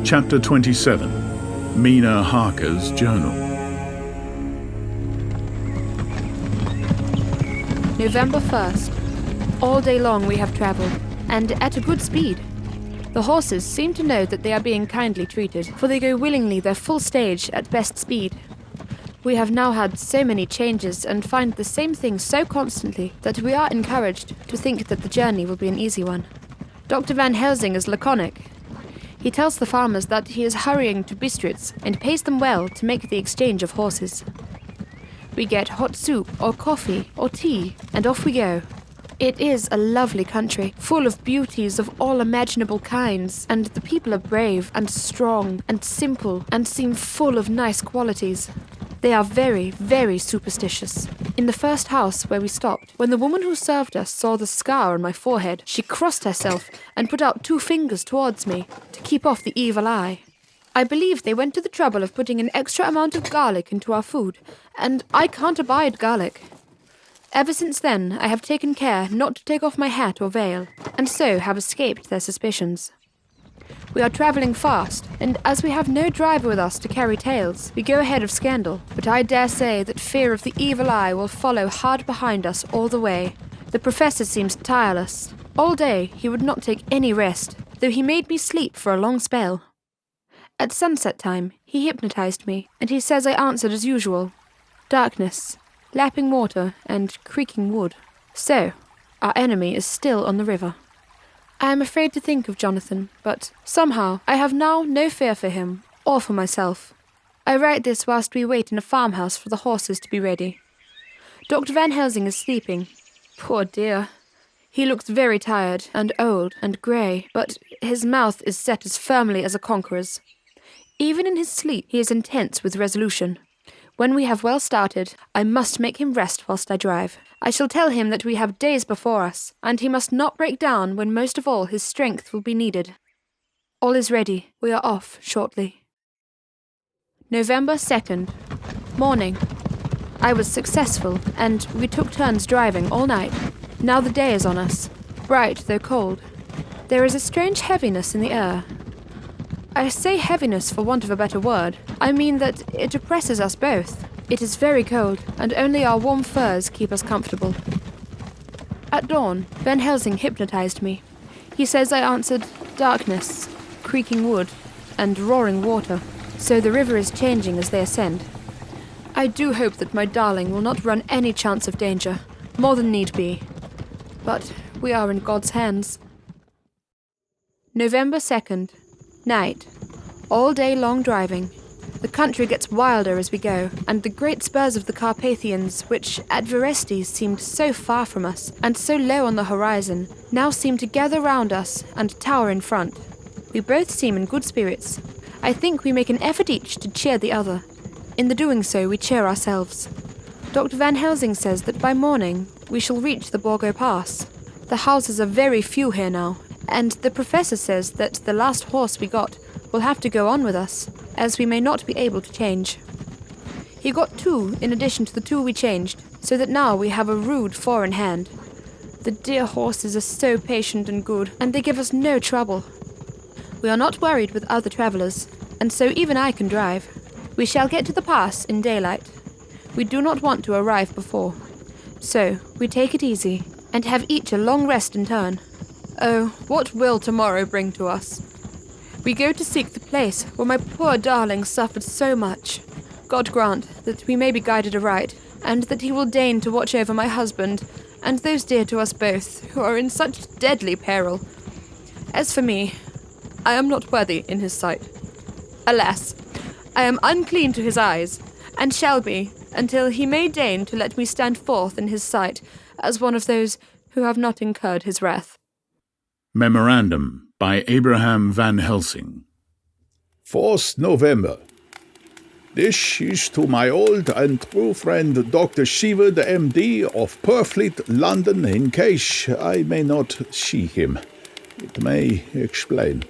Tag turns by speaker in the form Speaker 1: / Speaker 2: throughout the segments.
Speaker 1: Chapter 27. Mina Harker's Journal.
Speaker 2: November 1st. All day long we have travelled, and at a good speed. The horses seem to know that they are being kindly treated, for they go willingly their full stage at best speed. We have now had so many changes and find the same thing so constantly that we are encouraged to think that the journey will be an easy one. Dr. Van Helsing is laconic. He tells the farmers that he is hurrying to Bistritz and pays them well to make the exchange of horses. We get hot soup or coffee or tea, and off we go. It is a lovely country, full of beauties of all imaginable kinds, and the people are brave and strong and simple and seem full of nice qualities. They are very, very superstitious. In the first house where we stopped, when the woman who served us saw the scar on my forehead, she crossed herself and put out 2 fingers towards me to keep off the evil eye. I believe they went to the trouble of putting an extra amount of garlic into our food, and I can't abide garlic. Ever since then, I have taken care not to take off my hat or veil, and so have escaped their suspicions. We are travelling fast, and as we have no driver with us to carry tales, we go ahead of scandal, but I dare say that fear of the evil eye will follow hard behind us all the way. The professor seems tireless. All day he would not take any rest, though he made me sleep for a long spell. At sunset time, he hypnotized me, and he says I answered as usual. Darkness, lapping water, and creaking wood. So, our enemy is still on the river. I am afraid to think of Jonathan, but somehow I have now no fear for him, or for myself. I write this whilst we wait in a farmhouse for the horses to be ready. Dr. Van Helsing is sleeping. Poor dear. He looks very tired and old and grey, but his mouth is set as firmly as a conqueror's. Even in his sleep he is intense with resolution. When we have well started, I must make him rest whilst I drive. I shall tell him that we have days before us, and he must not break down when most of all his strength will be needed. All is ready. We are off shortly. November 2nd. Morning. I was successful, and we took turns driving all night. Now the day is on us, bright though cold. There is a strange heaviness in the air. I say heaviness for want of a better word. I mean that it oppresses us both. It is very cold, and only our warm furs keep us comfortable. At dawn, Van Helsing hypnotized me. He says I answered darkness, creaking wood, and roaring water, so the river is changing as they ascend. I do hope that my darling will not run any chance of danger, more than need be. But we are in God's hands. November 2nd. Night. All day long driving. The country gets wilder as we go, and the great spurs of the Carpathians, which at Virestes seemed so far from us, and so low on the horizon, now seem to gather round us and tower in front. We both seem in good spirits. I think we make an effort each to cheer the other. In the doing so, we cheer ourselves. Dr. Van Helsing says that by morning we shall reach the Borgo Pass. The houses are very few here now, and the professor says that the last horse we got will have to go on with us, as we may not be able to change. He got 2 in addition to the 2 we changed, so that now we have a rude 4 in hand. The dear horses are so patient and good, and they give us no trouble. We are not worried with other travellers, and so even I can drive. We shall get to the pass in daylight. We do not want to arrive before. So we take it easy, and have each a long rest in turn. Oh, what will tomorrow bring to us? We go to seek the place where my poor darling suffered so much. God grant that we may be guided aright, and that he will deign to watch over my husband, and those dear to us both, who are in such deadly peril. As for me, I am not worthy in his sight. Alas, I am unclean to his eyes, and shall be, until he may deign to let me stand forth in his sight as one of those who have not incurred his wrath.
Speaker 1: Memorandum by Abraham Van Helsing.
Speaker 3: 1st November. This is to my old and true friend Dr. Seward, M.D. of Purfleet, London, in case I may not see him. It may explain.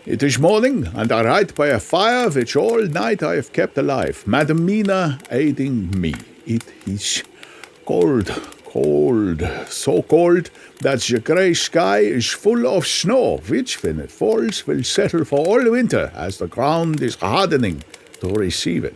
Speaker 3: It is morning, and I write by a fire which all night I have kept alive, Madam Mina aiding me. It is cold, cold, so cold that the grey sky is full of snow, which, when it falls, will settle for all winter, as the ground is hardening to receive it.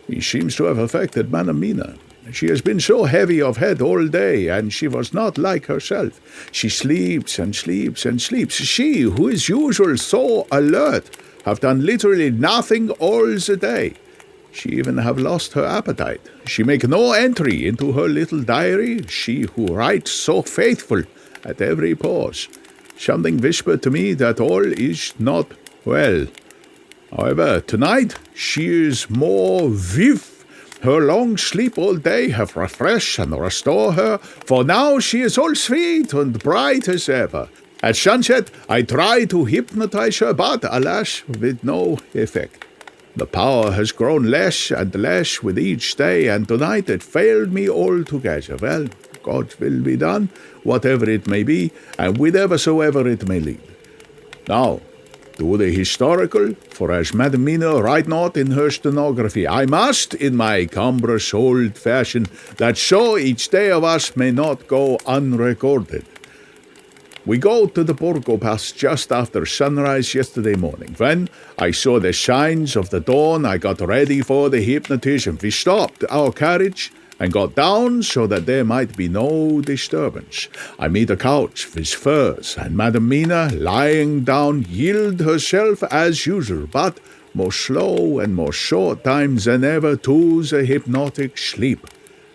Speaker 3: It seems to have affected Madam Mina. She has been so heavy of head all day, and she was not like herself. She sleeps and sleeps and sleeps. She, who is usually so alert, have done literally nothing all the day. She even have lost her appetite. She make no entry into her little diary, she who writes so faithful at every pause. Something whispered to me that all is not well. However, tonight she is more vive. Her long sleep all day have refreshed and restored her, for now she is all sweet and bright as ever. At sunset I try to hypnotize her, but alas, with no effect. The power has grown less and less with each day, and tonight it failed me altogether. Well, God's will be done, whatever it may be, and whithersoever it may lead. Now, to the historical, for as Madam Mina write not in her stenography, I must, in my cumbrous old fashion, that so each day of us may not go unrecorded. We go to the Borgo Pass just after sunrise yesterday morning. When I saw the signs of the dawn, I got ready for the hypnotism. We stopped our carriage and got down so that there might be no disturbance. I meet a couch with furs, and Madam Mina, lying down, yield herself as usual, but more slow and more short times than ever to the hypnotic sleep.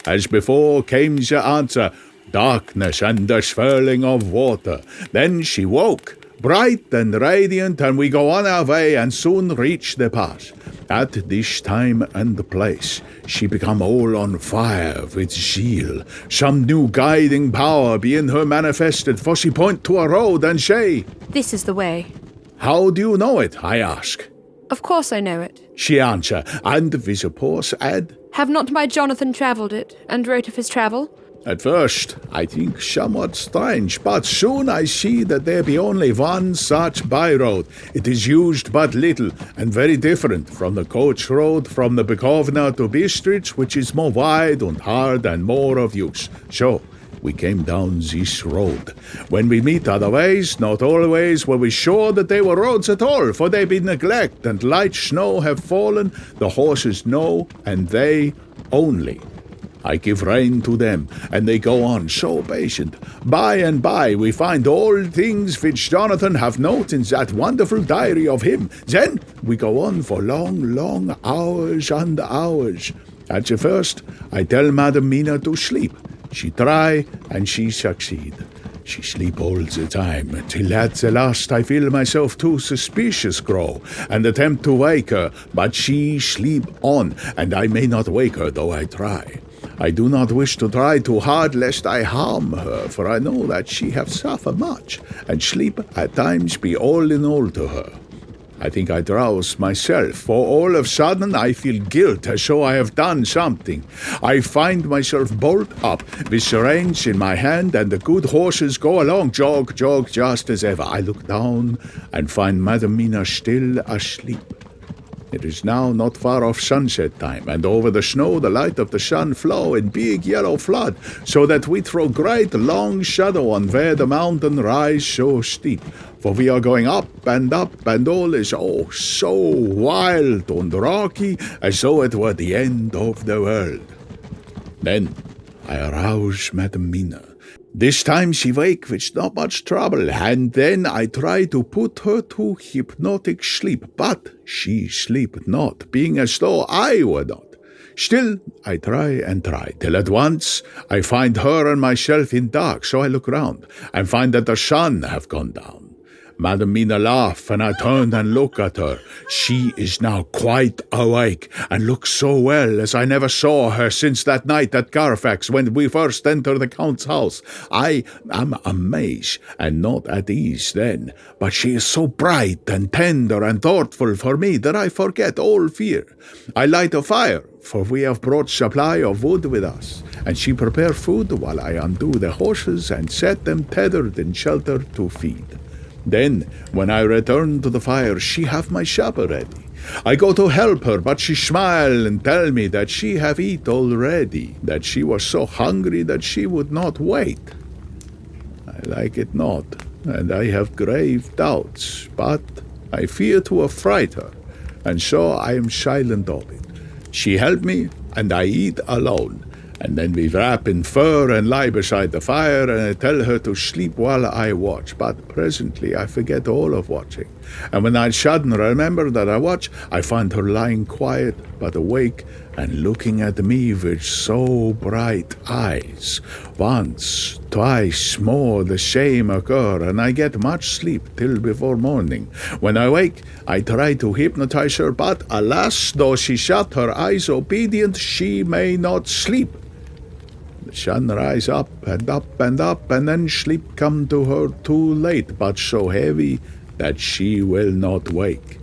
Speaker 3: As before came the answer, darkness and the swirling of water. Then she woke, bright and radiant, and we go on our way and soon reach the pass. At this time and place, she become all on fire with zeal. Some new guiding power be in her manifested, for she point to a road and say,
Speaker 2: This is the way.
Speaker 3: How do you know it? I ask.
Speaker 2: Of course I know it.
Speaker 3: She answer, and with a pause add,
Speaker 2: Have not my Jonathan travelled it, and wrote of his travel?
Speaker 3: At first, I think somewhat strange, but soon I see that there be only one such by-road. It is used but little, and very different from the coach road from the Bukovna to Bistritz, which is more wide and hard and more of use. So, we came down this road. When we meet other ways, not always were we sure that they were roads at all, for they be neglect, and light snow have fallen, the horses know, and they only. I give rein to them, and they go on so patient. By and by we find all things which Jonathan have noted in that wonderful diary of him. Then we go on for long, long hours and hours. At the first, I tell Madam Mina to sleep. She try, and she succeed. She sleep all the time, till at the last I feel myself too suspicious grow, and attempt to wake her, but she sleep on, and I may not wake her though I try. I do not wish to try too hard lest I harm her, for I know that she have suffered much, and sleep at times be all in all to her. I think I drowse myself, for all of a sudden I feel guilt as though I have done something. I find myself bolt up, with the reins in my hand, and the good horses go along, jog, jog, just as ever. I look down, and find Madam Mina still asleep. It is now not far off sunset time, and over the snow the light of the sun flow in big yellow flood, so that we throw great long shadow on where the mountain rise so steep. For we are going up, and all is oh so wild and rocky, as though it were the end of the world. Then I arouse Madam Mina. This time she wake with not much trouble, and then I try to put her to hypnotic sleep, but she sleep not, being as though I were not. Still, I try and try, till at once I find her and myself in dark, so I look round, and find that the sun have gone down. Madam Mina laugh, and I turn and look at her. She is now quite awake, and looks so well as I never saw her since that night at Carfax, when we first entered the Count's house. I am amazed, and not at ease then, but she is so bright and tender and thoughtful for me that I forget all fear. I light a fire, for we have brought supply of wood with us, and she prepare food while I undo the horses and set them tethered in shelter to feed. Then, when I return to the fire, she have my supper ready. I go to help her, but she smile and tell me that she have eat already, that she was so hungry that she would not wait. I like it not, and I have grave doubts, but I fear to affright her, and so I am silent of it. She help me, and I eat alone, and then we wrap in fur and lie beside the fire, and I tell her to sleep while I watch, but presently I forget all of watching. And when I sudden remember that I watch, I find her lying quiet but awake and looking at me with so bright eyes. Once, twice more the same occur, and I get much sleep till before morning. When I wake, I try to hypnotize her, but alas, though she shut her eyes obedient, she may not sleep. The sun rise up and up and up, and then sleep come to her too late, but so heavy that she will not wake.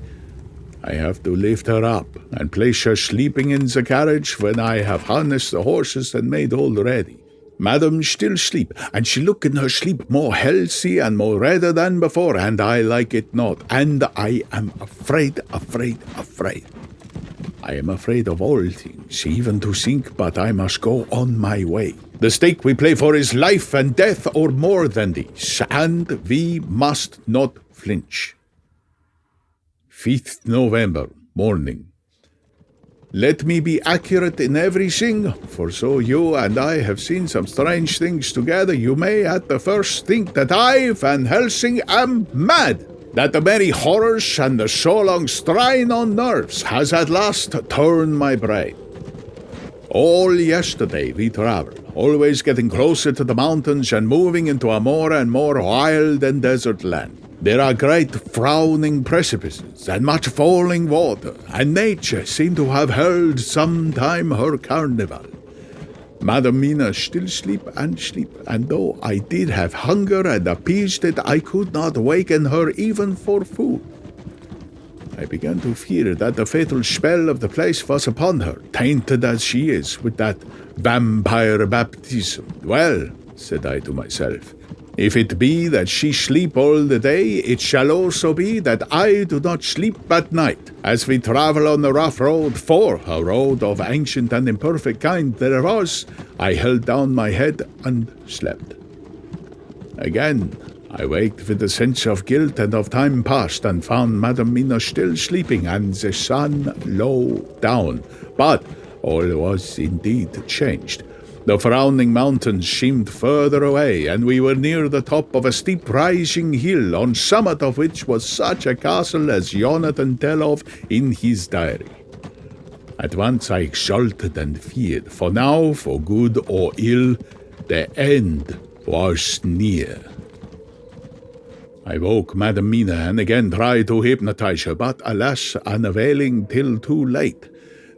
Speaker 3: I have to lift her up and place her sleeping in the carriage when I have harnessed the horses and made all ready. Madam still sleep, and she look in her sleep more healthy and more redder than before, and I like it not, and I am afraid. I am afraid of all things, even to think, but I must go on my way. The stake we play for is life and death, or more than this, and we must not flinch. 5th November, morning. Let me be accurate in everything, for so you and I have seen some strange things together, you may at the first think that I, Van Helsing, am mad, that the very horrors and the so long strain on nerves has at last turned my brain. All yesterday we travelled, always getting closer to the mountains and moving into a more and more wild and desert land. There are great frowning precipices and much falling water, and nature seemed to have held sometime her carnival. Madam Mina still sleep, and though I did have hunger and appeased it, I could not waken her even for food. I began to fear that the fatal spell of the place was upon her, tainted as she is with that vampire baptism. Well, said I to myself, if it be that she sleep all the day, it shall also be that I do not sleep at night, as we travel on the rough road, for a road of ancient and imperfect kind there was. I held down my head and slept. Again, I waked with a sense of guilt and of time past, and found Madam Mina still sleeping, and the sun low down. But all was indeed changed. The frowning mountains seemed further away, and we were near the top of a steep rising hill, on summit of which was such a castle as Jonathan tell of in his diary. At once I exulted and feared, for now, for good or ill, the end was near. I woke Madam Mina and again tried to hypnotize her, but alas, unavailing till too late.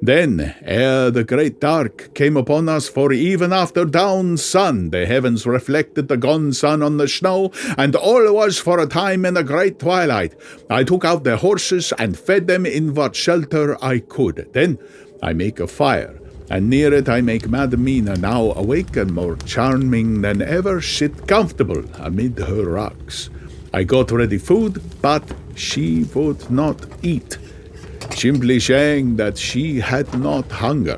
Speaker 3: Then, ere the great dark came upon us, for even after down sun, the heavens reflected the gone sun on the snow, and all was for a time in a great twilight. I took out the horses and fed them in what shelter I could. Then I make a fire, and near it I make Madam Mina, now awake and more charming than ever, sit comfortable amid her rugs. I got ready food, but she would not eat, simply saying that she had not hunger.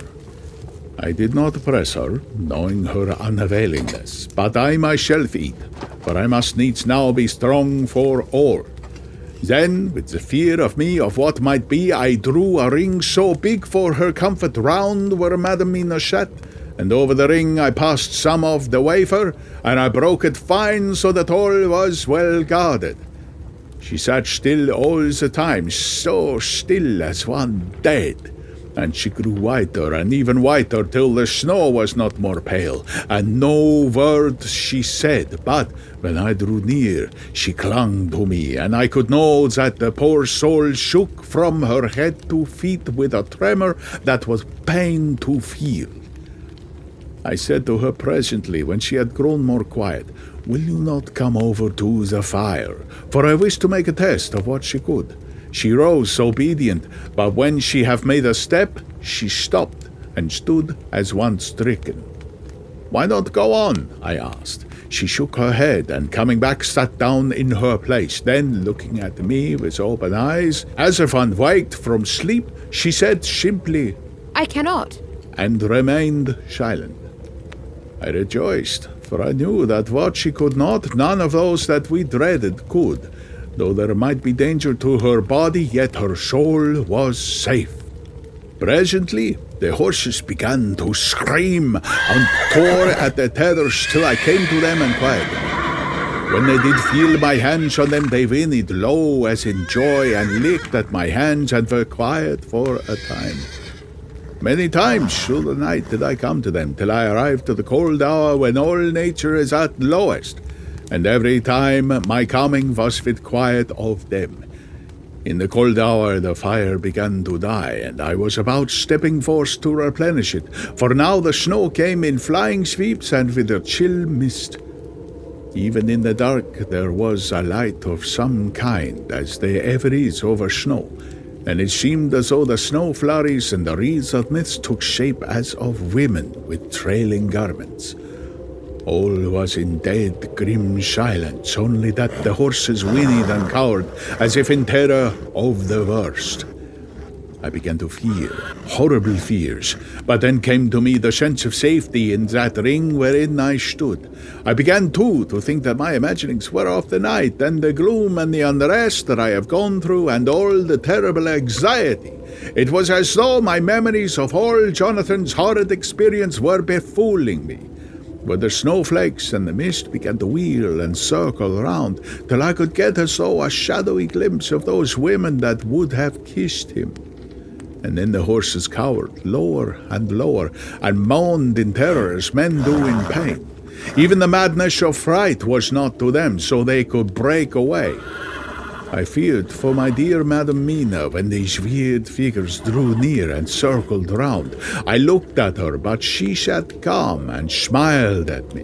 Speaker 3: I did not press her, knowing her unavailingness, but I myself eat, for I must needs now be strong for all. Then, with the fear of me of what might be, I drew a ring so big for her comfort round where Madam Mina sat, and over the ring I passed some of the wafer, and I broke it fine so that all was well guarded. She sat still all the time, so still as one dead, and she grew whiter and even whiter till the snow was not more pale, and no word she said, but when I drew near, she clung to me, and I could know that the poor soul shook from her head to feet with a tremor that was pain to feel. I said to her presently, when she had grown more quiet, "Will you not come over to the fire?" For I wished to make a test of what she could. She rose obedient, but when she had made a step, she stopped and stood as one stricken. "Why not go on?" I asked. She shook her head and, coming back, sat down in her place. Then, looking at me with open eyes, as if unwaked from sleep, she said simply,
Speaker 2: I cannot.
Speaker 3: and remained silent. I rejoiced, for I knew that what she could not, none of those that we dreaded could. Though there might be danger to her body, yet her soul was safe. Presently, the horses began to scream and tore at the tethers till I came to them and quieted them. When they did feel my hands on them, they whinnied low as in joy and licked at my hands and were quiet for a time. Many times through the night did I come to them, till I arrived to the cold hour when all nature is at lowest, and every time my coming was with quiet of them. In the cold hour the fire began to die, and I was about stepping forth to replenish it, for now the snow came in flying sweeps and with a chill mist. Even in the dark there was a light of some kind, as there ever is over snow, and it seemed as though the snow flurries and the wreaths of mist took shape as of women with trailing garments. All was in dead, grim silence, only that the horses whinnied and cowered, as if in terror of the worst. I began to fear, horrible fears, but then came to me the sense of safety in that ring wherein I stood. I began, too, to think that my imaginings were of the night, and the gloom and the unrest that I have gone through, and all the terrible anxiety. It was as though my memories of all Jonathan's horrid experience were befooling me. But the snowflakes and the mist began to wheel and circle round, till I could get as though a shadowy glimpse of those women that would have kissed him. And then the horses cowered lower and lower, and moaned in terror as men do in pain. Even the madness of fright was not to them, so they could break away. I feared for my dear Madam Mina when these weird figures drew near and circled round. I looked at her, but she sat calm and smiled at me.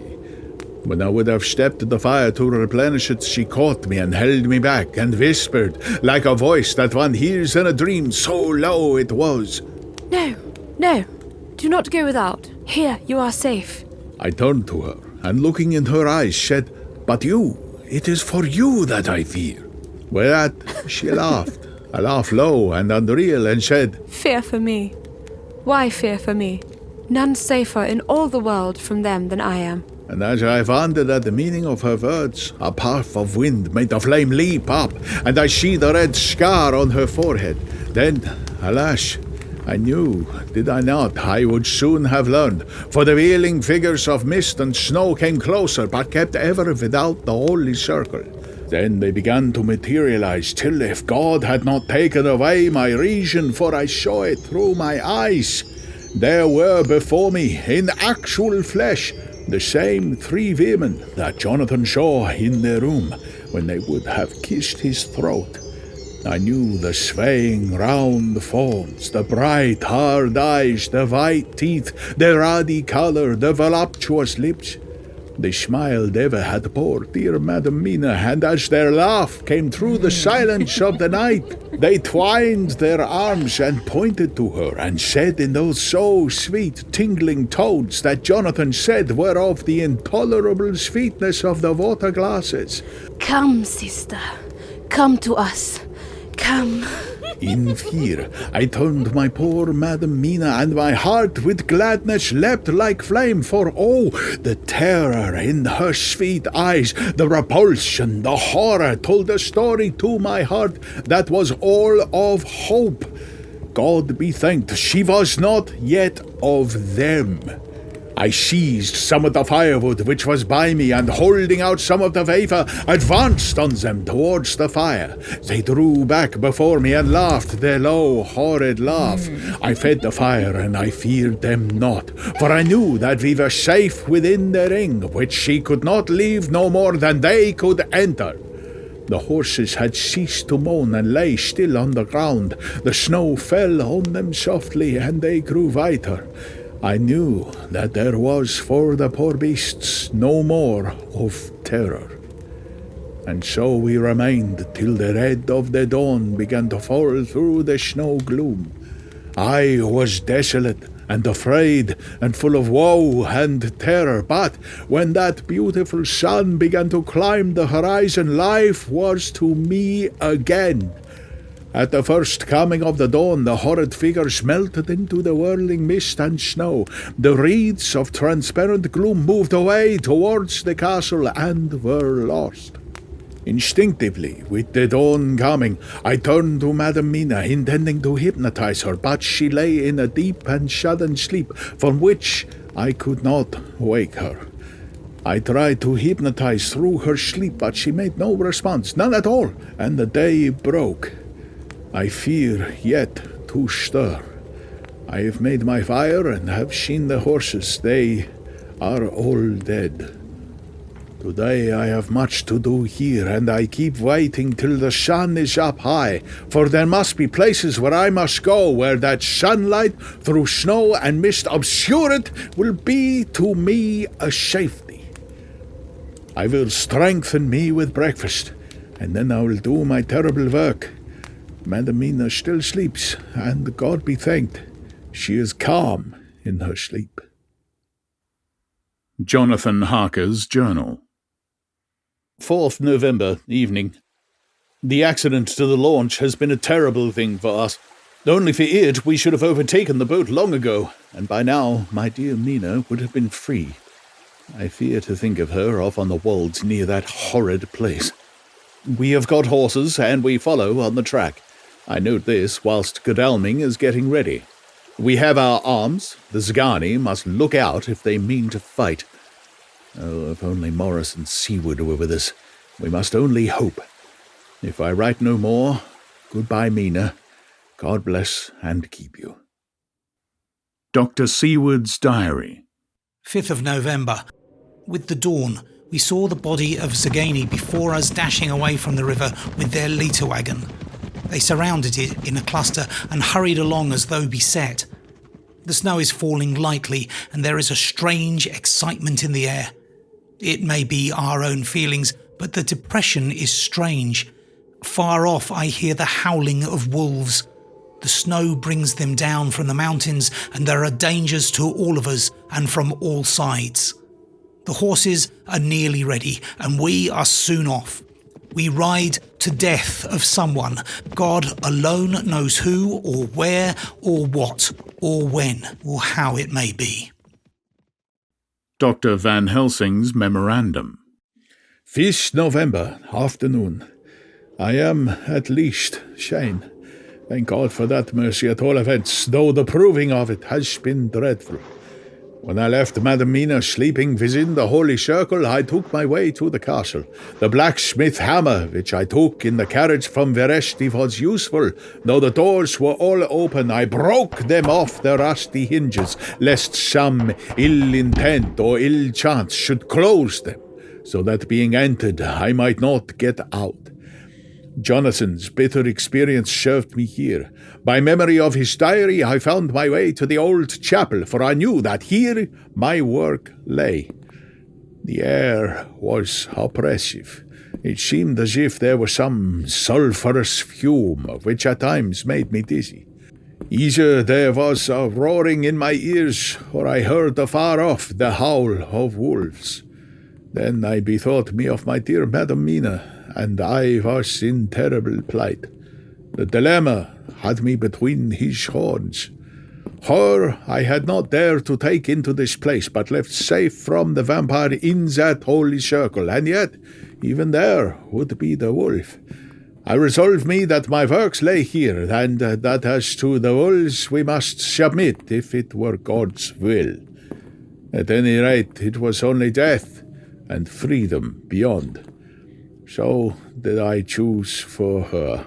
Speaker 3: When I would have stepped to the fire to replenish it, she caught me and held me back and whispered, like a voice that one hears in a dream, so low it was.
Speaker 2: No, no, do not go without. Here, you are safe.
Speaker 3: I turned to her, and looking in her eyes, said, But you, it is for you that I fear. Whereat she laughed, a laugh low and unreal, and said,
Speaker 2: Fear for me? Why fear for me? None safer in all the world from them than I am.
Speaker 3: And as I wondered at the meaning of her words, a puff of wind made the flame leap up, and I see the red scar on her forehead. Then, alas, I knew, did I not, I would soon have learned, for the wheeling figures of mist and snow came closer, but kept ever without the holy circle. Then they began to materialize, till if God had not taken away my reason, for I saw it through my eyes, there were before me, in actual flesh, the same three women that Jonathan saw in their room when they would have kissed his throat. I knew the swaying round forms, the bright hard eyes, the white teeth, the ruddy color, the voluptuous lips. They smiled ever had poor dear Madam Mina, and as their laugh came through the silence of the night, they twined their arms and pointed to her, and said in those so sweet, tingling tones that Jonathan said were of the intolerable sweetness of the water glasses.
Speaker 4: Come, sister, come to us, come.
Speaker 3: In fear, I turned my poor Madam Mina, and my heart with gladness leapt like flame, for oh, the terror in her sweet eyes, the repulsion, the horror told a story to my heart that was all of hope. God be thanked, she was not yet of them. I seized some of the firewood which was by me, and holding out some of the wafer, advanced on them towards the fire. They drew back before me and laughed their low, horrid laugh. I fed the fire, and I feared them not, for I knew that we were safe within the ring, which she could not leave no more than they could enter. The horses had ceased to moan and lay still on the ground. The snow fell on them softly, and they grew whiter. I knew that there was for the poor beasts no more of terror. And so we remained till the red of the dawn began to fall through the snow gloom. I was desolate, and afraid, and full of woe and terror. But when that beautiful sun began to climb the horizon, life was to me again. At the first coming of the dawn, the horrid figures melted into the whirling mist and snow. The wreaths of transparent gloom moved away towards the castle and were lost. Instinctively, with the dawn coming, I turned to Madam Mina, intending to hypnotize her, but she lay in a deep and sudden sleep from which I could not wake her. I tried to hypnotize through her sleep, but she made no response, none at all, and the day broke. I fear yet to stir. I have made my fire and have seen the horses. They are all dead. Today I have much to do here, and I keep waiting till the sun is up high, for there must be places where I must go, where that sunlight through snow and mist obscurate will be to me a safety. I will strengthen me with breakfast, and then I will do my terrible work. Madam Mina still sleeps, and God be thanked, she is calm in her sleep.
Speaker 1: Jonathan Harker's Journal.
Speaker 5: 4th November, evening. The accident to the launch has been a terrible thing for us. Only for it, we should have overtaken the boat long ago, and by now my dear Mina would have been free. I fear to think of her off on the wolds near that horrid place. We have got horses, and we follow on the track. I note this whilst Godalming is getting ready. We have our arms. The Zagani must look out if they mean to fight. Oh, if only Morris and Seward were with us. We must only hope. If I write no more, goodbye, Mina. God bless and keep you.
Speaker 1: Dr. Seward's Diary.
Speaker 6: 5th of November. With the dawn, we saw the body of Zagani before us dashing away from the river with their litre wagon. They surrounded it in a cluster and hurried along as though beset. The snow is falling lightly, and there is a strange excitement in the air. It may be our own feelings, but the depression is strange. Far off I hear the howling of wolves. The snow brings them down from the mountains, and there are dangers to all of us and from all sides. The horses are nearly ready, and we are soon off. We ride to death of someone. God alone knows who or where or what or when or how it may be.
Speaker 1: Dr. Van Helsing's Memorandum.
Speaker 3: 5th November, afternoon. I am at least sane. Thank God for that mercy at all events, though the proving of it has been dreadful. When I left Madam Mina sleeping within the Holy Circle, I took my way to the castle. The blacksmith hammer, which I took in the carriage from Veresti, was useful. Though the doors were all open, I broke them off the rusty hinges, lest some ill intent or ill chance should close them, so that being entered, I might not get out. Jonathan's bitter experience served me here. By memory of his diary, I found my way to the old chapel, for I knew that here my work lay. The air was oppressive. It seemed as if there was some sulphurous fume, which at times made me dizzy. Either there was a roaring in my ears, or I heard afar off the howl of wolves. Then I bethought me of my dear Madam Mina, and I was in terrible plight. The dilemma had me between his horns. Her I had not dared to take into this place, but left safe from the vampire in that holy circle, and yet, even there would be the wolf. I resolved me that my works lay here, and that as to the wolves we must submit if it were God's will. At any rate, it was only death and freedom beyond. So did I choose for her.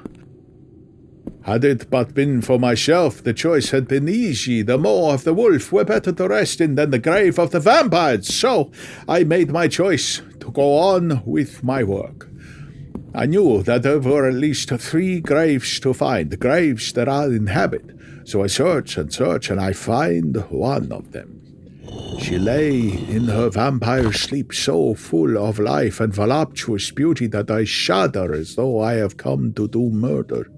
Speaker 3: Had it but been for myself, the choice had been easy. The maw of the wolf were better to rest in than the grave of the vampires. So I made my choice to go on with my work. I knew that there were at least 3 graves to find, graves that I inhabit. So I search, and I find one of them. She lay in her vampire sleep so full of life and voluptuous beauty that I shudder as though I have come to do murder.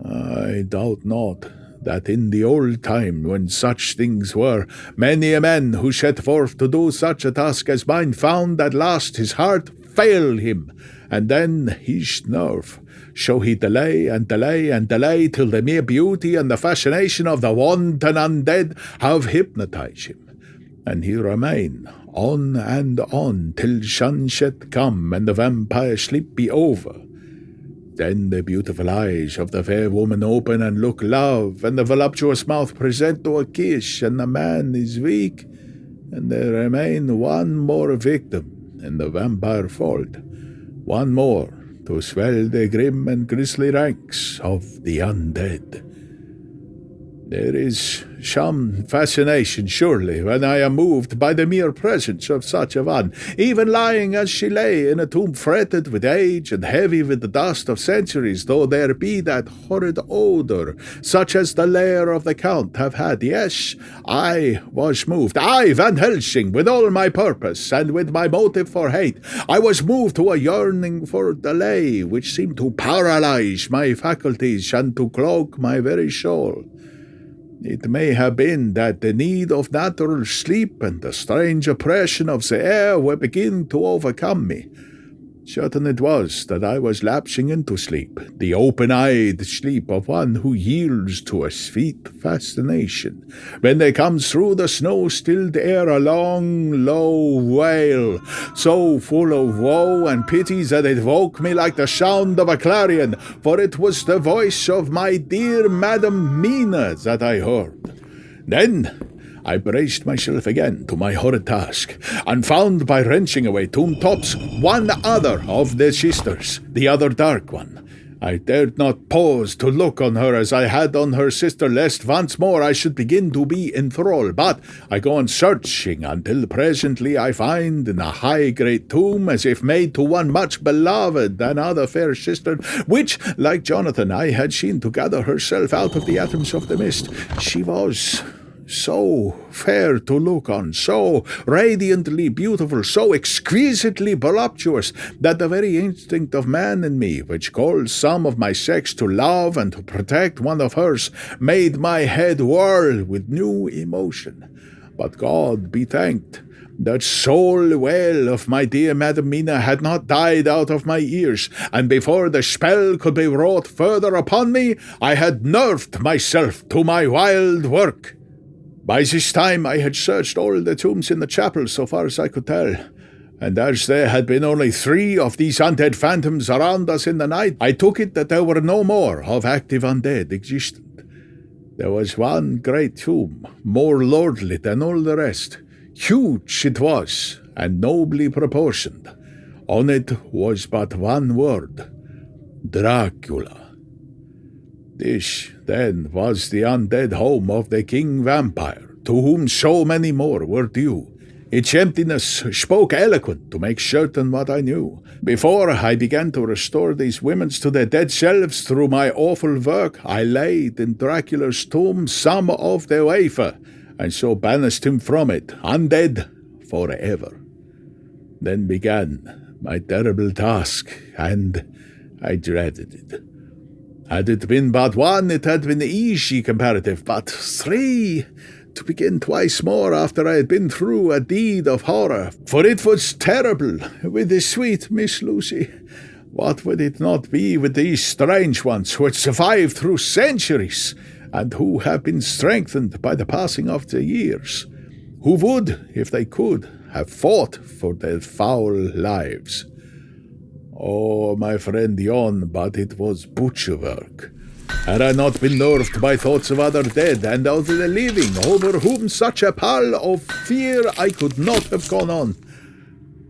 Speaker 3: I doubt not that in the old time when such things were, many a man who set forth to do such a task as mine found at last his heart fail him, and then his nerve. So he delay and delay and delay till the mere beauty and the fascination of the wanton undead have hypnotized him, and he remain on and on till sunset come and the vampire sleep be over. Then the beautiful eyes of the fair woman open and look love, and the voluptuous mouth present to a kiss, and the man is weak, and there remain one more victim in the vampire fold, one more to swell the grim and grisly ranks of the undead. There is some fascination, surely, when I am moved by the mere presence of such a one, even lying as she lay in a tomb fretted with age and heavy with the dust of centuries, though there be that horrid odour, such as the lair of the Count have had. Yes, I was moved, I, Van Helsing, with all my purpose, and with my motive for hate. I was moved to a yearning for delay, which seemed to paralyse my faculties and to cloak my very soul. It may have been that the need of natural sleep and the strange oppression of the air were beginning to overcome me. Certain it was that I was lapsing into sleep, the open-eyed sleep of one who yields to a sweet fascination, when there comes through the snow-stilled air a long, low wail, so full of woe and pity that it woke me like the sound of a clarion, for it was the voice of my dear Madam Mina that I heard. Then I braced myself again to my horrid task, and found by wrenching away tomb tops one other of the sisters, the other dark one. I dared not pause to look on her as I had on her sister, lest once more I should begin to be enthralled, but I go on searching until presently I find in a high great tomb, as if made to one much beloved, another fair sister, which, like Jonathan, I had seen to gather herself out of the atoms of the mist. She was so fair to look on, so radiantly beautiful, so exquisitely voluptuous, that the very instinct of man in me, which calls some of my sex to love and to protect one of hers, made my head whirl with new emotion. But God be thanked, that soul wail of my dear Madam Mina had not died out of my ears, and before the spell could be wrought further upon me, I had nerved myself to my wild work. By this time I had searched all the tombs in the chapel so far as I could tell, and as there had been only 3 of these undead phantoms around us in the night, I took it that there were no more of active undead existent. There was one great tomb, more lordly than all the rest. Huge it was, and nobly proportioned. On it was but one word: Dracula. This, then, was the undead home of the king vampire, to whom so many more were due. Its emptiness spoke eloquent to make certain what I knew. Before I began to restore these women to their dead selves through my awful work, I laid in Dracula's tomb some of the wafer, and so banished him from it, undead forever. Then began my terrible task, and I dreaded it. Had it been but one, it had been easy comparative, but 3, to begin twice more after I had been through a deed of horror, for it was terrible with the sweet Miss Lucy. What would it not be with these strange ones who had survived through centuries, and who have been strengthened by the passing of the years, who would, if they could, have fought for their foul lives. Oh, my friend Jon, but it was butcher work. Had I not been nerved by thoughts of other dead and of the living, over whom such a pall of fear I could not have gone on.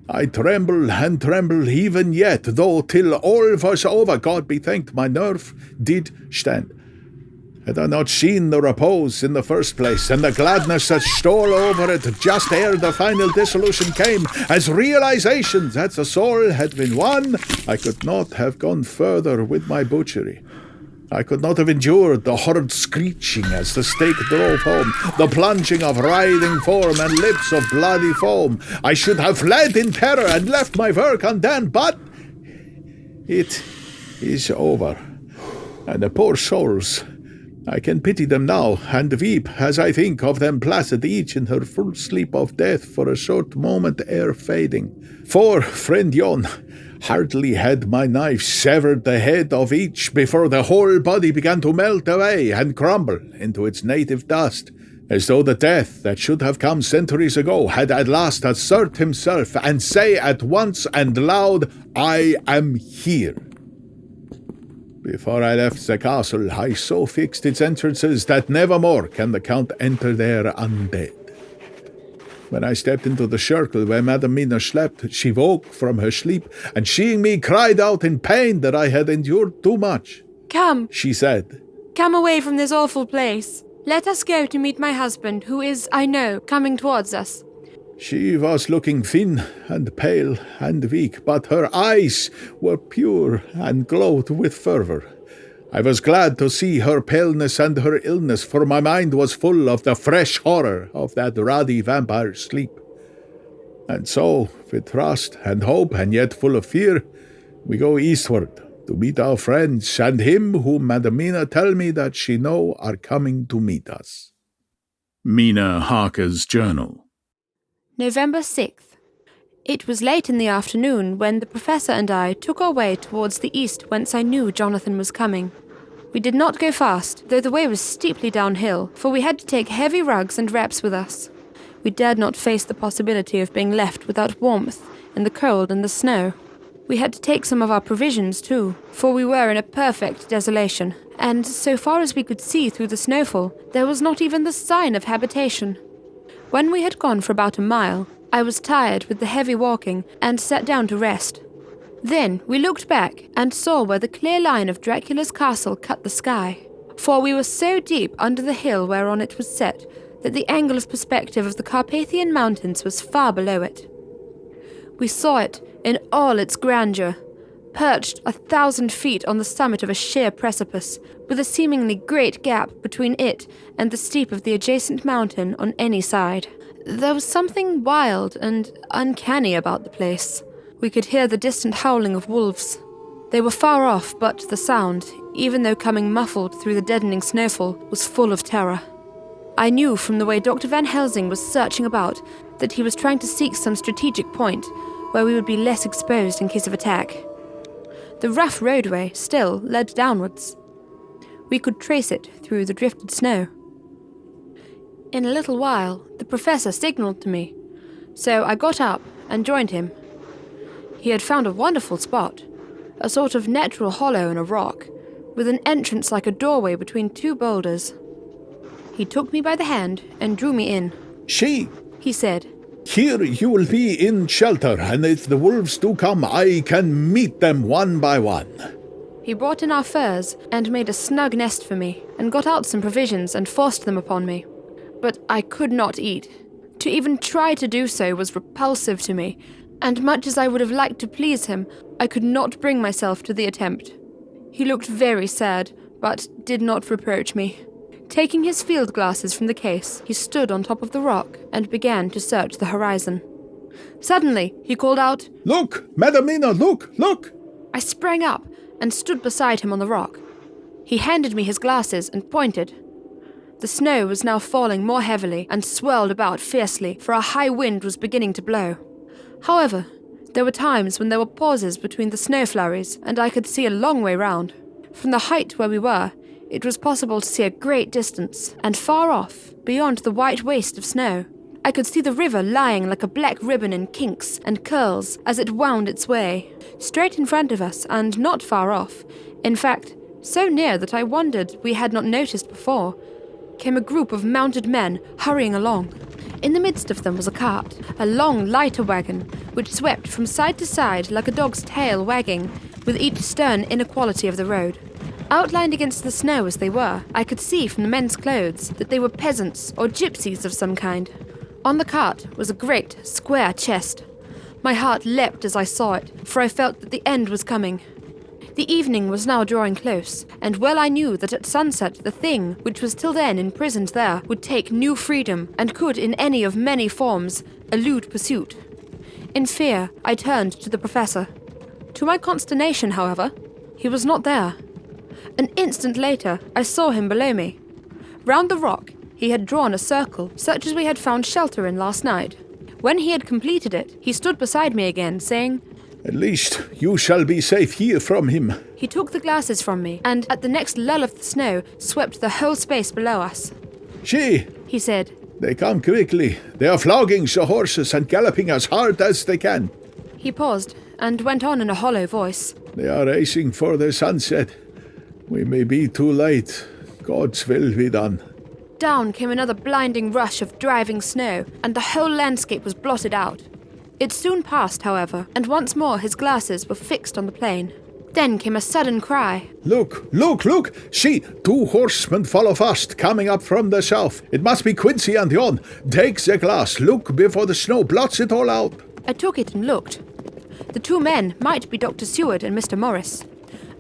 Speaker 3: I tremble and tremble even yet, though till all was over, God be thanked, my nerve did stand. Had I not seen the repose in the first place, and the gladness that stole over it just ere the final dissolution came, as realization that the soul had been won, I could not have gone further with my butchery. I could not have endured the horrid screeching as the stake drove home, the plunging of writhing form and lips of bloody foam. I should have fled in terror and left my work undone, but it is over, and the poor souls I can pity them now, and weep as I think of them placid each in her full sleep of death for a short moment ere fading. For, friend Jon, hardly had my knife severed the head of each before the whole body began to melt away and crumble into its native dust, as though the death that should have come centuries ago had at last assert himself and say at once and loud, I am here. Before I left the castle, I so fixed its entrances that nevermore can the Count enter there undead. When I stepped into the circle where Madam Mina slept, she woke from her sleep, and seeing me cried out in pain that I had endured too much.
Speaker 2: Come,
Speaker 3: she said.
Speaker 2: Come away from this awful place. Let us go to meet my husband, who is, I know, coming towards us.
Speaker 3: She was looking thin and pale and weak, but her eyes were pure and glowed with fervour. I was glad to see her paleness and her illness, for my mind was full of the fresh horror of that ruddy vampire's sleep. And so, with trust and hope, and yet full of fear, we go eastward to meet our friends and him whom Madam Mina tell me that she know are coming to meet us.
Speaker 1: Mina Harker's journal.
Speaker 2: November 6th. It was late in the afternoon when the Professor and I took our way towards the east, whence I knew Jonathan was coming. We did not go fast, though the way was steeply downhill, for we had to take heavy rugs and wraps with us. We dared not face the possibility of being left without warmth in the cold and the snow. We had to take some of our provisions too, for we were in a perfect desolation, and so far as we could see through the snowfall, there was not even the sign of habitation. When we had gone for about a mile, I was tired with the heavy walking and sat down to rest. Then we looked back and saw where the clear line of Dracula's castle cut the sky, for we were so deep under the hill whereon it was set that the angle of perspective of the Carpathian Mountains was far below it. We saw it in all its grandeur, perched 1,000 feet on the summit of a sheer precipice, with a seemingly great gap between it and the steep of the adjacent mountain on any side. There was something wild and uncanny about the place. We could hear the distant howling of wolves. They were far off, but the sound, even though coming muffled through the deadening snowfall, was full of terror. I knew from the way Dr. Van Helsing was searching about that he was trying to seek some strategic point where we would be less exposed in case of attack. The rough roadway still led downwards. We could trace it through the drifted snow. In a little while, the Professor signalled to me, so I got up and joined him. He had found a wonderful spot, a sort of natural hollow in a rock, with an entrance like a doorway between two boulders. He took me by the hand and drew me in.
Speaker 3: She,
Speaker 2: he said,
Speaker 3: here you will be in shelter, and if the wolves do come, I can meet them one by one.
Speaker 2: He brought in our furs and made a snug nest for me, and got out some provisions and forced them upon me. But I could not eat. To even try to do so was repulsive to me, and much as I would have liked to please him, I could not bring myself to the attempt. He looked very sad, but did not reproach me. Taking his field glasses from the case, he stood on top of the rock and began to search the horizon. Suddenly, he called out,
Speaker 3: Look, Madam Mina, look, look!
Speaker 2: I sprang up and stood beside him on the rock. He handed me his glasses and pointed. The snow was now falling more heavily and swirled about fiercely, for a high wind was beginning to blow. However, there were times when there were pauses between the snow flurries, and I could see a long way round. From the height where we were, it was possible to see a great distance, and far off, beyond the white waste of snow, I could see the river lying like a black ribbon in kinks and curls as it wound its way. Straight in front of us, and not far off, in fact, so near that I wondered we had not noticed before, came a group of mounted men hurrying along. In the midst of them was a cart, a long lighter wagon, which swept from side to side like a dog's tail wagging, with each stern inequality of the road. Outlined against the snow as they were, I could see from the men's clothes that they were peasants or gypsies of some kind. On the cart was a great, square chest. My heart leapt as I saw it, for I felt that the end was coming. The evening was now drawing close, and well I knew that at sunset the thing, which was till then imprisoned there, would take new freedom, and could in any of many forms elude pursuit. In fear, I turned to the Professor. To my consternation, however, he was not there. An instant later, I saw him below me. Round the rock, he had drawn a circle, such as we had found shelter in last night. When he had completed it, he stood beside me again, saying,
Speaker 3: "At least you shall be safe here from him."
Speaker 2: He took the glasses from me, and at the next lull of the snow, swept the whole space below us.
Speaker 3: "See,"
Speaker 2: He said,
Speaker 3: "they come quickly. They are flogging the horses and galloping as hard as they can.
Speaker 2: He paused, and went on in a hollow voice.
Speaker 3: They are racing for the sunset. We may be too late. God's will be done."
Speaker 2: Down came another blinding rush of driving snow, and the whole landscape was blotted out. It soon passed, however, and once more his glasses were fixed on the plain. Then came a sudden cry.
Speaker 3: "Look, look, look! See, 2 horsemen follow fast, coming up from the south. It must be Quincy and Jon. Take the glass, look before the snow blots it all out."
Speaker 2: I took it and looked. The 2 men might be Dr. Seward and Mr. Morris.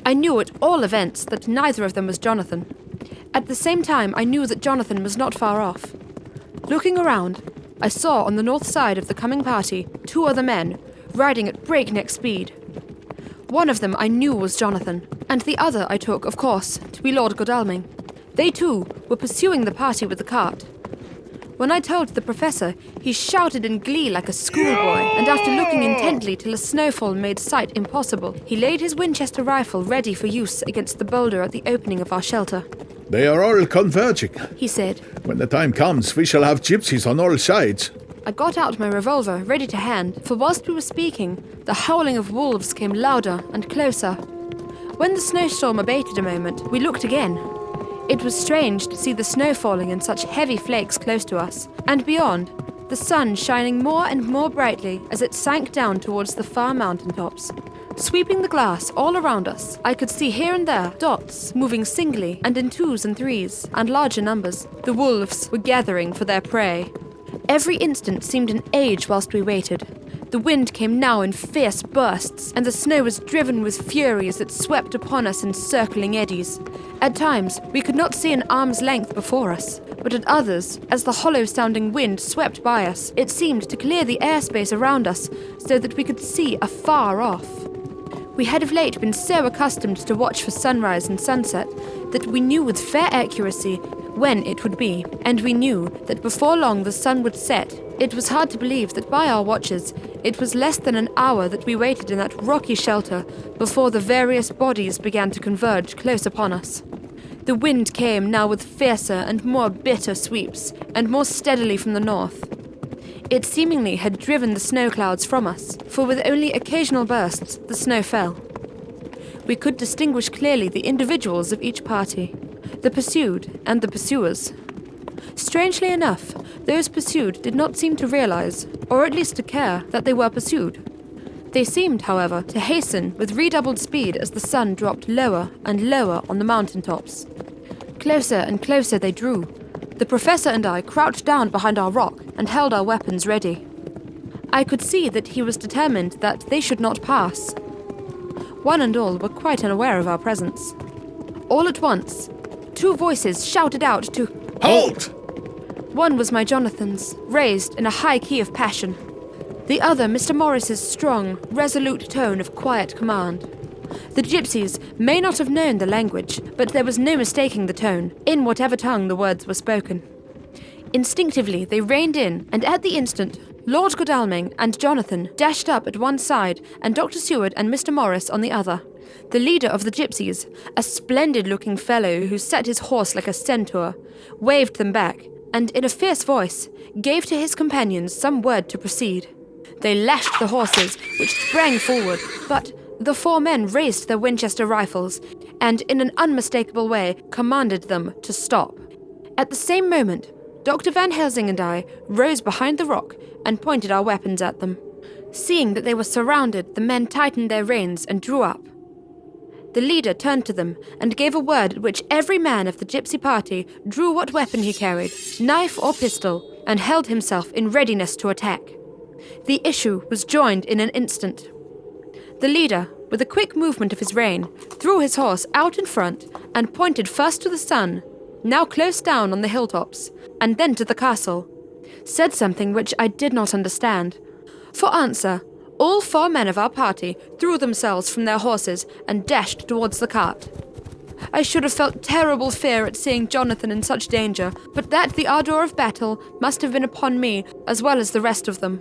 Speaker 2: I knew at all events that neither of them was Jonathan. At the same time, I knew that Jonathan was not far off. Looking around, I saw on the north side of the coming party 2 other men, riding at breakneck speed. One of them I knew was Jonathan, and the other I took, of course, to be Lord Godalming. They too were pursuing the party with the cart. When I told the professor, he shouted in glee like a schoolboy, and after looking intently till a snowfall made sight impossible, he laid his Winchester rifle ready for use against the boulder at the opening of our shelter.
Speaker 3: "They are all converging.
Speaker 2: He said.
Speaker 3: When the time comes, we shall have gypsies on all sides."
Speaker 2: I got out my revolver, ready to hand, for whilst we were speaking, the howling of wolves came louder and closer. When the snowstorm abated a moment, we looked again. It was strange to see the snow falling in such heavy flakes close to us, and beyond, the sun shining more and more brightly as it sank down towards the far mountain tops. Sweeping the glass all around us, I could see here and there dots moving singly and in 2s and 3s and larger numbers. The wolves were gathering for their prey. Every instant seemed an age whilst we waited. The wind came now in fierce bursts, and the snow was driven with fury as it swept upon us in circling eddies. At times, we could not see an arm's length before us, but at others, as the hollow-sounding wind swept by us, it seemed to clear the airspace around us so that we could see afar off. We had of late been so accustomed to watch for sunrise and sunset that we knew with fair accuracy when it would be, and we knew that before long the sun would set. It was hard to believe that by our watches it was less than an hour that we waited in that rocky shelter before the various bodies began to converge close upon us. The wind came now with fiercer and more bitter sweeps, and more steadily from the north. It seemingly had driven the snow clouds from us, for with only occasional bursts the snow fell. We could distinguish clearly the individuals of each party, the pursued and the pursuers. Strangely enough, those pursued did not seem to realize, or at least to care, that they were pursued. They seemed, however, to hasten with redoubled speed as the sun dropped lower and lower on the mountain tops. Closer and closer they drew. The professor and I crouched down behind our rock and held our weapons ready. I could see that he was determined that they should not pass. One and all were quite unaware of our presence. All at once, 2 voices shouted out to
Speaker 3: "Halt!"
Speaker 2: One was my Jonathan's, raised in a high key of passion. The other Mr. Morris's strong, resolute tone of quiet command. The gypsies may not have known the language, but there was no mistaking the tone, in whatever tongue the words were spoken. Instinctively they reined in, and at the instant, Lord Godalming and Jonathan dashed up at one side, and Dr. Seward and Mr. Morris on the other. The leader of the gypsies, a splendid-looking fellow who sat his horse like a centaur, waved them back, and in a fierce voice gave to his companions some word to proceed. They lashed the horses, which sprang forward, but the 4 men raised their Winchester rifles, and in an unmistakable way commanded them to stop. At the same moment, Dr. Van Helsing and I rose behind the rock and pointed our weapons at them. Seeing that they were surrounded, the men tightened their reins and drew up. The leader turned to them and gave a word at which every man of the gypsy party drew what weapon he carried, knife or pistol, and held himself in readiness to attack. The issue was joined in an instant. The leader, with a quick movement of his rein, threw his horse out in front and pointed first to the sun, now close down on the hilltops, and then to the castle, said something which I did not understand. For answer, all 4 men of our party threw themselves from their horses and dashed towards the cart. I should have felt terrible fear at seeing Jonathan in such danger, but that the ardour of battle must have been upon me as well as the rest of them.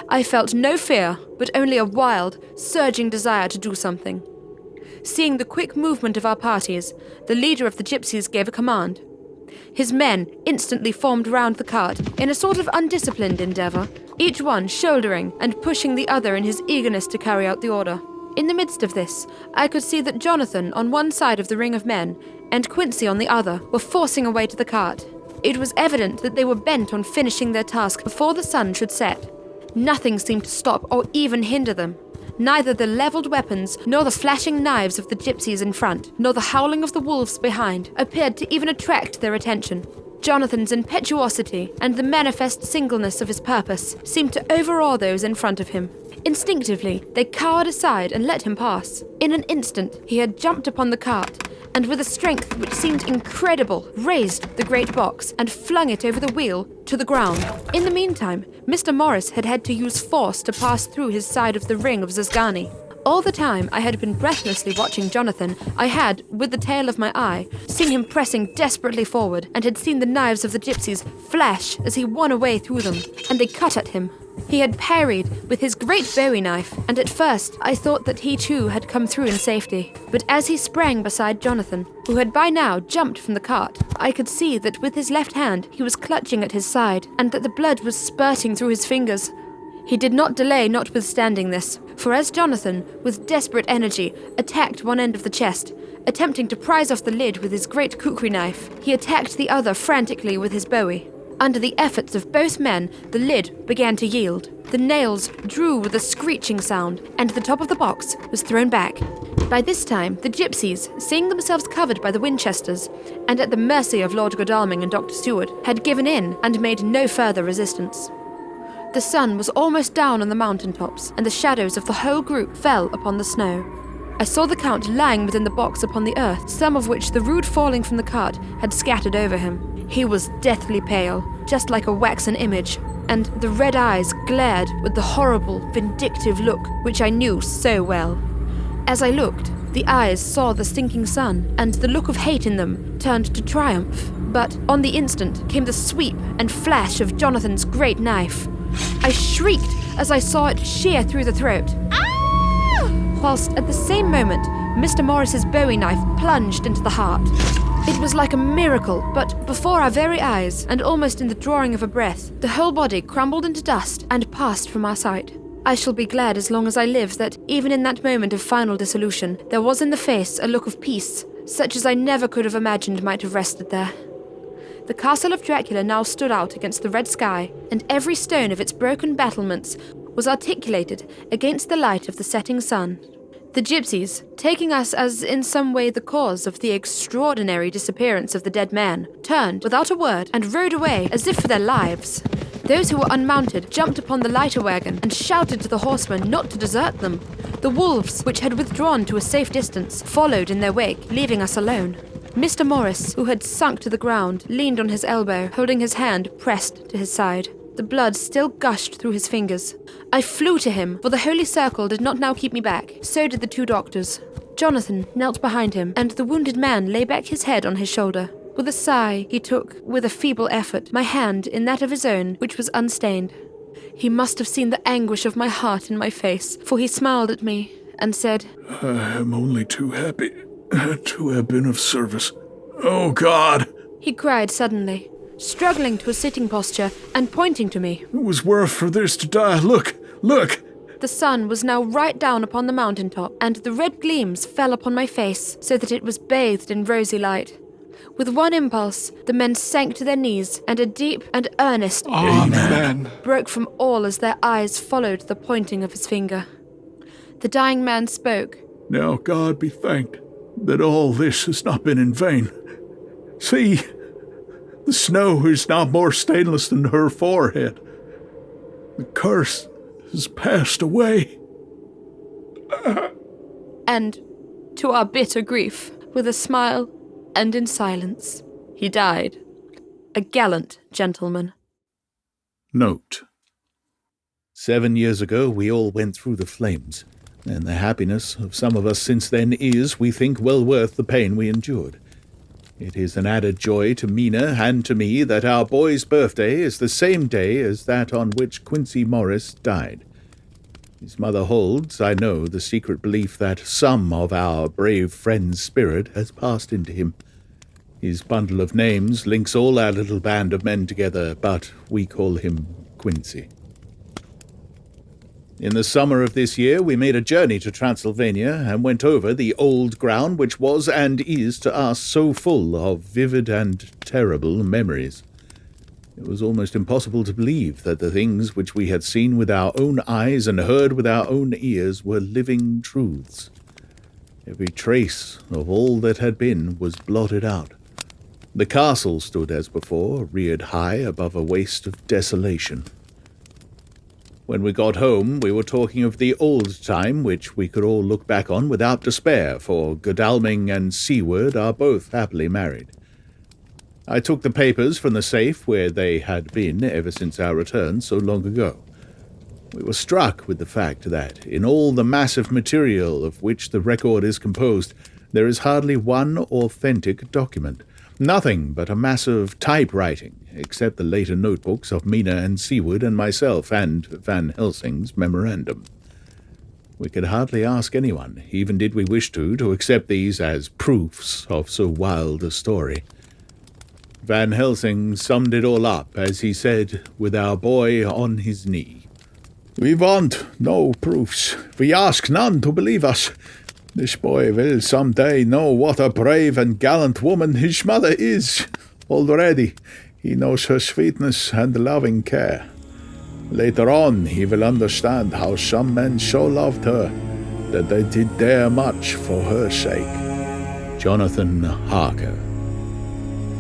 Speaker 2: I felt no fear, but only a wild, surging desire to do something. Seeing the quick movement of our parties, the leader of the gypsies gave a command. His men instantly formed round the cart in a sort of undisciplined endeavour, each one shouldering and pushing the other in his eagerness to carry out the order. In the midst of this, I could see that Jonathan on one side of the ring of men and Quincy on the other were forcing a way to the cart. It was evident that they were bent on finishing their task before the sun should set. Nothing seemed to stop or even hinder them. Neither the levelled weapons, nor the flashing knives of the gypsies in front, nor the howling of the wolves behind, appeared to even attract their attention. Jonathan's impetuosity and the manifest singleness of his purpose seemed to overawe those in front of him. Instinctively, they cowered aside and let him pass. In an instant, he had jumped upon the cart, and with a strength which seemed incredible, raised the great box and flung it over the wheel to the ground. In the meantime, Mr. Morris had had to use force to pass through his side of the ring of Zazgani. All the time I had been breathlessly watching Jonathan, I had, with the tail of my eye, seen him pressing desperately forward, and had seen the knives of the gypsies flash as he won a way through them, and they cut at him. He had parried with his great bowie knife, and at first I thought that he too had come through in safety. But as he sprang beside Jonathan, who had by now jumped from the cart, I could see that with his left hand he was clutching at his side, and that the blood was spurting through his fingers. He did not delay notwithstanding this, for as Jonathan, with desperate energy, attacked one end of the chest, attempting to prise off the lid with his great kukri knife, he attacked the other frantically with his bowie. Under the efforts of both men, the lid began to yield. The nails drew with a screeching sound, and the top of the box was thrown back. By this time, the gypsies, seeing themselves covered by the Winchesters, and at the mercy of Lord Godalming and Dr. Seward, had given in and made no further resistance. The sun was almost down on the mountain tops, and the shadows of the whole group fell upon the snow. I saw the Count lying within the box upon the earth, some of which the rude falling from the cart had scattered over him. He was deathly pale, just like a waxen image, and the red eyes glared with the horrible, vindictive look which I knew so well. As I looked, the eyes saw the sinking sun, and the look of hate in them turned to triumph. But on the instant came the sweep and flash of Jonathan's great knife. I shrieked as I saw it shear through the throat. Ah! Whilst at the same moment, Mr. Morris's bowie knife plunged into the heart. It was like a miracle, but before our very eyes, and almost in the drawing of a breath, the whole body crumbled into dust and passed from our sight. I shall be glad as long as I live that, even in that moment of final dissolution, there was in the face a look of peace, such as I never could have imagined might have rested there. The castle of Dracula now stood out against the red sky, and every stone of its broken battlements was articulated against the light of the setting sun. The gypsies, taking us as in some way the cause of the extraordinary disappearance of the dead man, turned without a word and rode away as if for their lives. Those who were unmounted jumped upon the lighter wagon and shouted to the horsemen not to desert them. The wolves, which had withdrawn to a safe distance, followed in their wake, leaving us alone. Mr. Morris, who had sunk to the ground, leaned on his elbow, holding his hand pressed to his side. The blood still gushed through his fingers. I flew to him, for the holy circle did not now keep me back. So did the two doctors. Jonathan knelt behind him, and the wounded man lay back his head on his shoulder. With a sigh, he took, with a feeble effort, my hand in that of his own, which was unstained. He must have seen the anguish of my heart in my face, for he smiled at me and said,
Speaker 1: I am only too happy to have been of service. Oh, God!
Speaker 2: He cried suddenly, struggling to a sitting posture and pointing to me.
Speaker 1: It was worth for this to die. Look! Look!
Speaker 2: The sun was now right down upon the mountaintop, and the red gleams fell upon my face so that it was bathed in rosy light. With one impulse, the men sank to their knees, and a deep and earnest
Speaker 1: Amen
Speaker 2: broke from all as their eyes followed the pointing of his finger. The dying man spoke.
Speaker 1: Now God be thanked that all this has not been in vain. See, the snow is now more stainless than her forehead. The curse has passed away.
Speaker 2: And, to our bitter grief, with a smile and in silence, he died. A gallant gentleman.
Speaker 5: Note: 7 years ago we all went through the flames. and the happiness of some of us since then is, we think, well worth the pain we endured. It is an added joy to Mina and to me that our boy's birthday is the same day as that on which Quincy Morris died. His mother holds, I know, the secret belief that some of our brave friend's spirit has passed into him. His bundle of names links all our little band of men together, but we call him Quincy. In the summer of this year, we made a journey to Transylvania and went over the old ground which was and is to us so full of vivid and terrible memories. It was almost impossible to believe that the things which we had seen with our own eyes and heard with our own ears were living truths. Every trace of all that had been was blotted out. The castle stood as before, reared high above a waste of desolation. When we got home, we were talking of the old time which we could all look back on without despair, for Godalming and Seward are both happily married. I took the papers from the safe where they had been ever since our return so long ago. We were struck with the fact that, in all the massive material of which the record is composed, there is hardly one authentic document. Nothing but a mass of typewriting, except the later notebooks of Mina and Seward and myself, and Van Helsing's memorandum. We could hardly ask anyone, even did we wish to accept these as proofs of so wild a story. Van Helsing summed it all up, as he said, with our boy on his knee.
Speaker 3: We want no proofs. We ask none to believe us. This boy will some day know what a brave and gallant woman his mother is. Already he knows her sweetness and loving care. Later on he will understand how some men so loved her that they did dare much for her sake.
Speaker 5: Jonathan Harker.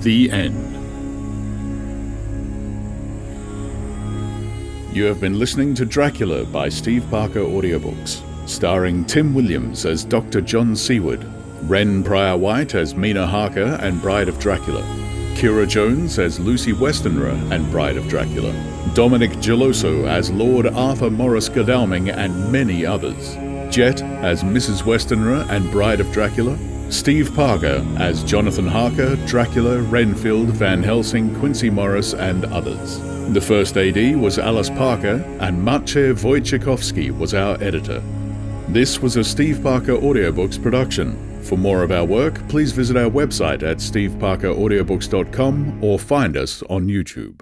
Speaker 1: The end.
Speaker 5: You have been listening to Dracula by Steve Parker Audiobooks, starring Tim Williams as Dr. John Seward, Wren Pryor-White as Mina Harker and Bride of Dracula, Kyra Jones as Lucy Westenra and Bride of Dracula, Dominique Geloso as Lord Arthur Morris Godalming and many others, Jet as Mrs. Westenra and Bride of Dracula, Steve Parker as Jonathan Harker, Dracula, Renfield, Van Helsing, Quincy Morris, and others. The first AD was Alice Parker, and Maciej Wojciechowski was our editor. This was a Steve Parker Audiobooks production. For more of our work, please visit our website at steveparkeraudiobooks.com or find us on YouTube.